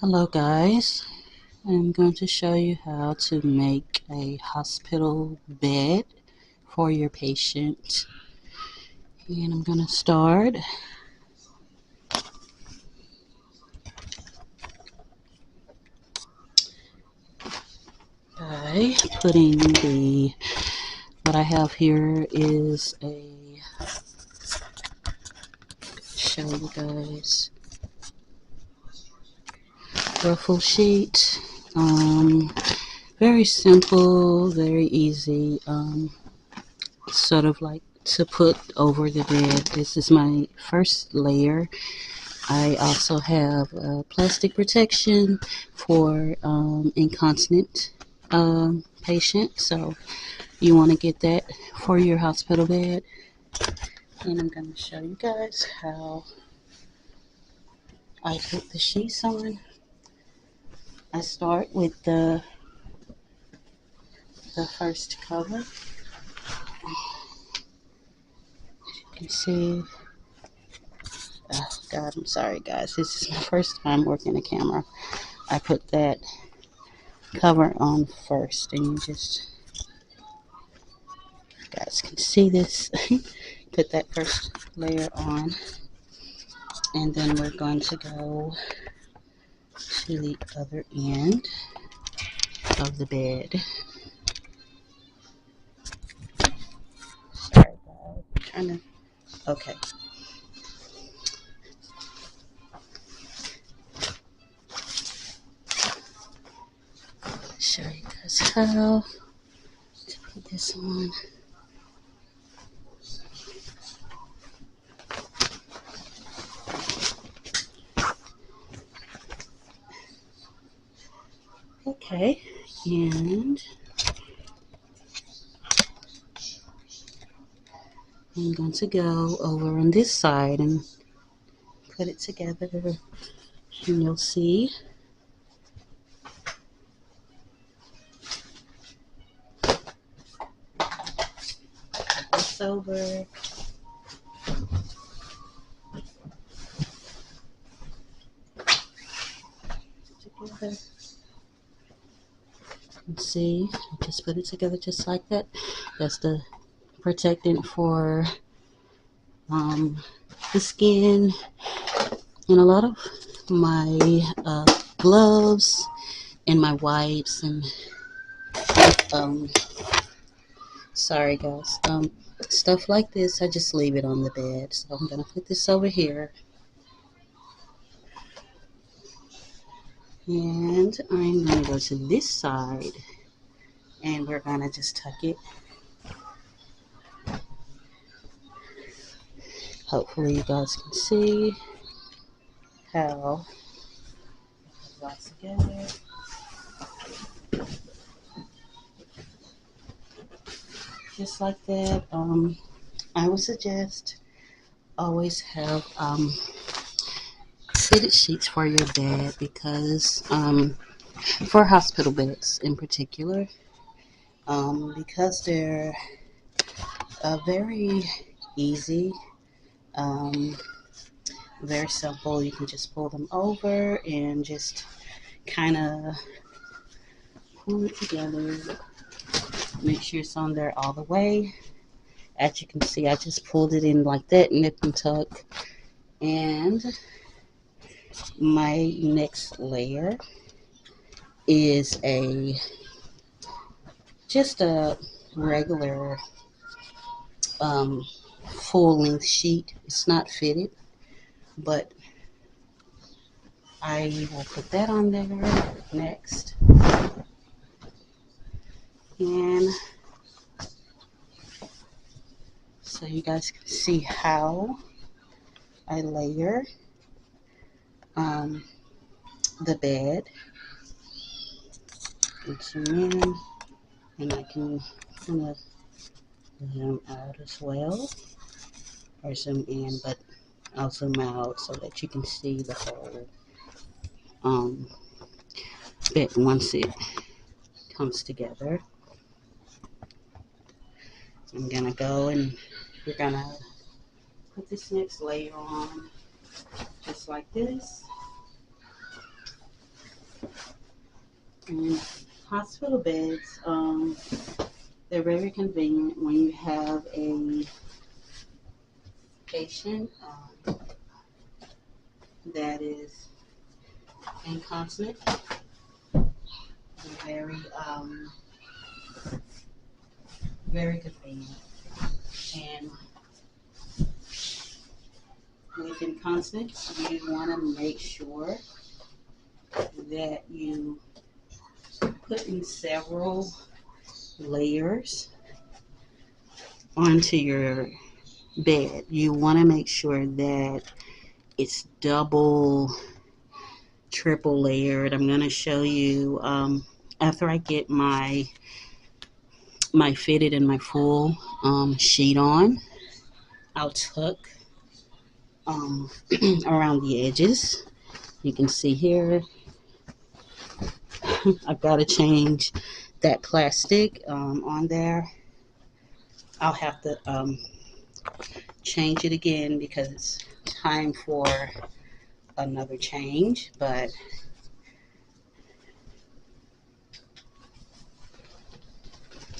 Hello guys, I'm going to show you how to make a hospital bed for your patient. And I'm going to start by putting what I have here is show you guys, ruffle sheet. Very simple, very easy, sort of like to put over the bed. This is my first layer. I also have plastic protection for incontinent patient, so you want to get that for your hospital bed. And I'm going to show you guys how I put the sheets on. I start with the first cover. As you can see, oh God, I'm sorry guys, this is my first time working a camera. I put that cover on first, and you guys can see this. Put that first layer on, and then we're going to go to the other end of the bed. Sorry guys, I'm trying to, okay. Show you guys how to put this on. Okay, and I'm going to go over on this side and put it together, and you'll see this over. Together. And see, I just put it together just like that. That's the protectant for the skin, and a lot of my gloves and my wipes and um, sorry guys, stuff like this, I just leave it on the bed. So I'm gonna put this over here, and I'm gonna go to this side, and we're gonna just tuck it. Hopefully you guys can see how it goes together. Just like that. I would suggest always have fitted sheets for your bed, because for hospital beds in particular, because they're very easy, um, very simple. You can just pull them over and just kind of pull it together. Make sure it's on there all the way. As you can see, I just pulled it in like that, nip and tuck. And my next layer is just a regular full length sheet. It's not fitted, but I will put that on there next. And so you guys can see how I layer the bed. And zoom in, and I can kind of zoom out as well, or zoom in, but I'll zoom out so that you can see the whole bed once it comes together. I'm gonna go, and we're gonna put this next layer on just like this. And hospital beds, they're very convenient when you have a patient that is incontinent. They're very convenient. And with incontinence, you want to make sure that you put in several layers onto your bed. You want to make sure that it's double, triple layered. I'm going to show you after I get my fitted and my full sheet on. I'll tuck around the edges. You can see here I've got to change that plastic on there. I'll have to change it again because it's time for another change, but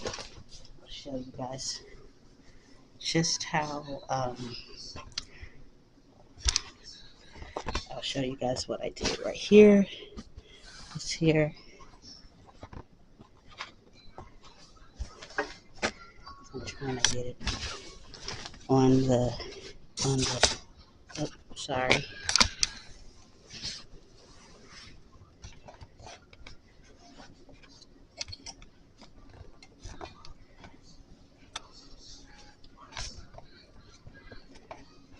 I'll show you guys just how I'll show you guys what I did right here. It's here. I'm trying to get it on the oh, sorry.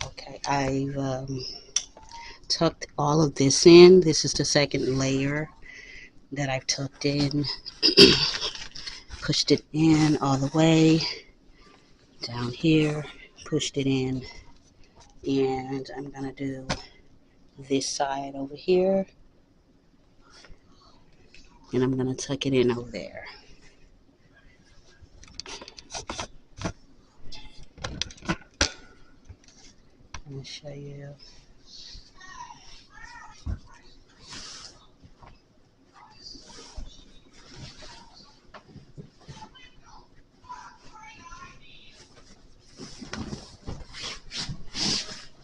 Okay, I've tucked all of this in. This is the second layer that I've tucked in. Pushed it in all the way down here, pushed it in, and I'm gonna do this side over here, and I'm gonna tuck it in over there. I'm gonna show you.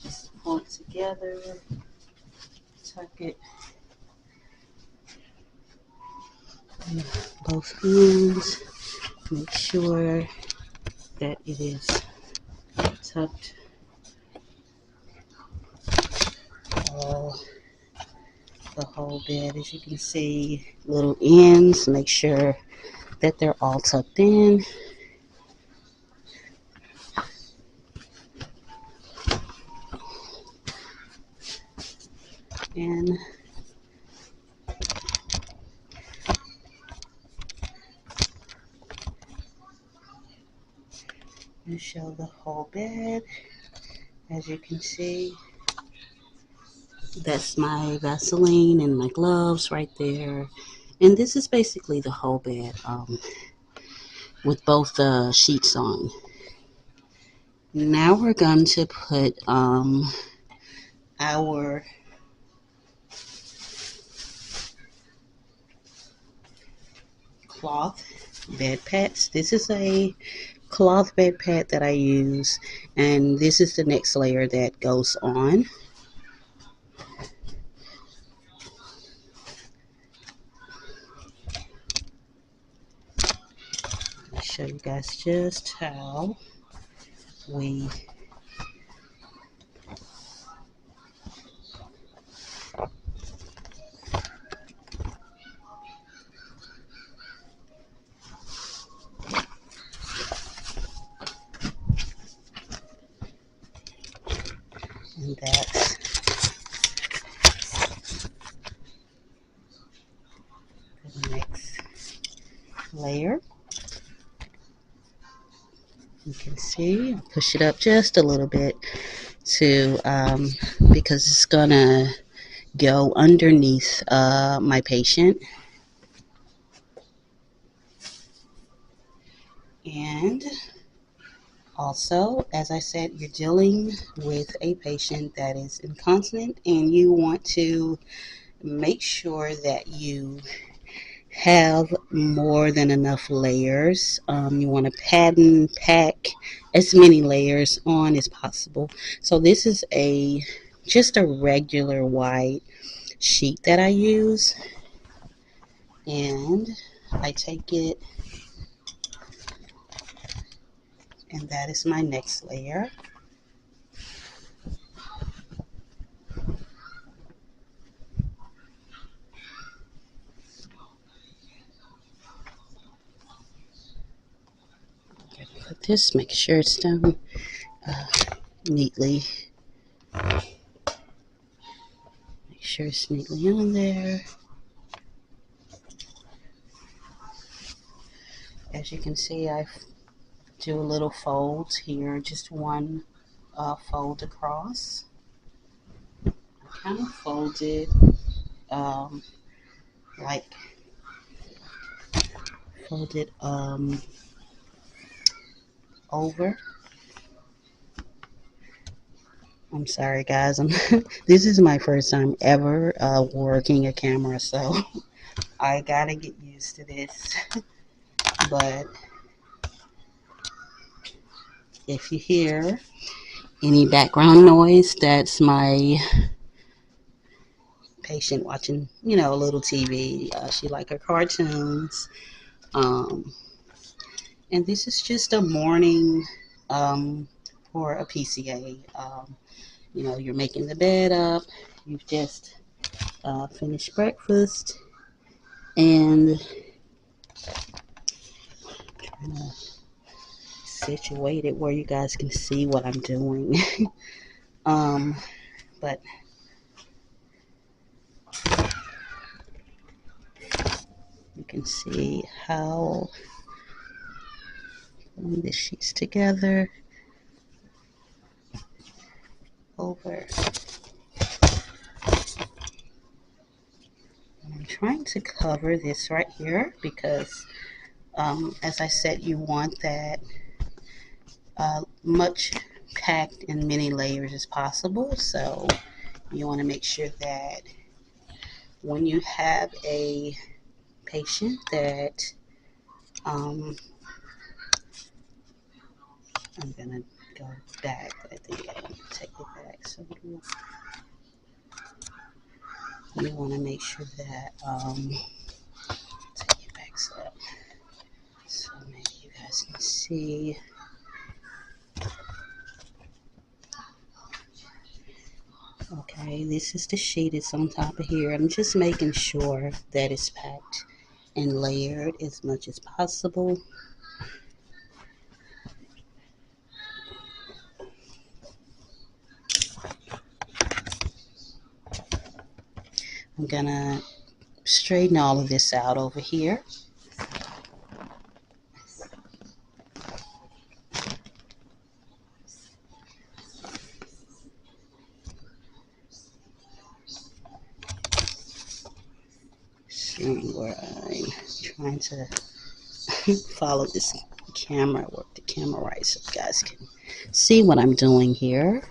Just pull it together, tuck it in both ends, make sure that it is tucked all the whole bed. As you can see, little ends, make sure that they're all tucked in. And show the whole bed. As you can see, that's my Vaseline and my gloves right there. And this is basically the whole bed with both the sheets on. Now we're going to put our cloth bed pads. This is a cloth bed pad that I use, and this is the next layer that goes on. I'll show you guys just how we and that's the next layer. You can see, push it up just a little bit to because it's gonna go underneath my patient. And also, as I said, you're dealing with a patient that is incontinent, and you want to make sure that you have more than enough layers. You want to pack as many layers on as possible. So this is just a regular white sheet that I use, and I take it, and that is my next layer. Put this, make sure it's done neatly. Make sure it's neatly on there. As you can see, I do a little folds here, just one fold across. I kind of fold it um, like fold it over. I'm sorry, guys. This is my first time ever working a camera, so I gotta get used to this. But if you hear any background noise, that's my patient watching, a little TV. She like her cartoons. Um, and this is just a morning for a PCA. You're making the bed up. You've just finished breakfast, and trying to situate it where you guys can see what I'm doing. But you can see how putting the sheets together over. I'm trying to cover this right here because, as I said, you want that much packed in many layers as possible. So you want to make sure that when you have a patient that I'm gonna go back. I think I want to take it back. So you want to make sure that take it back so maybe you guys can see. Okay, this is the sheet. It's on top of here. I'm just making sure that it's packed and layered as much as possible. I'm gonna straighten all of this out over here. Seeing where I'm trying to follow this camera, work the camera right so you guys can see what I'm doing here.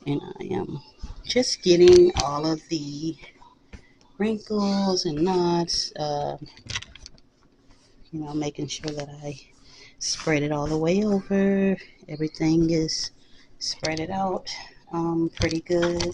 And I am just getting all of the wrinkles and knots, making sure that I spread it all the way over. Everything is spread it out pretty good.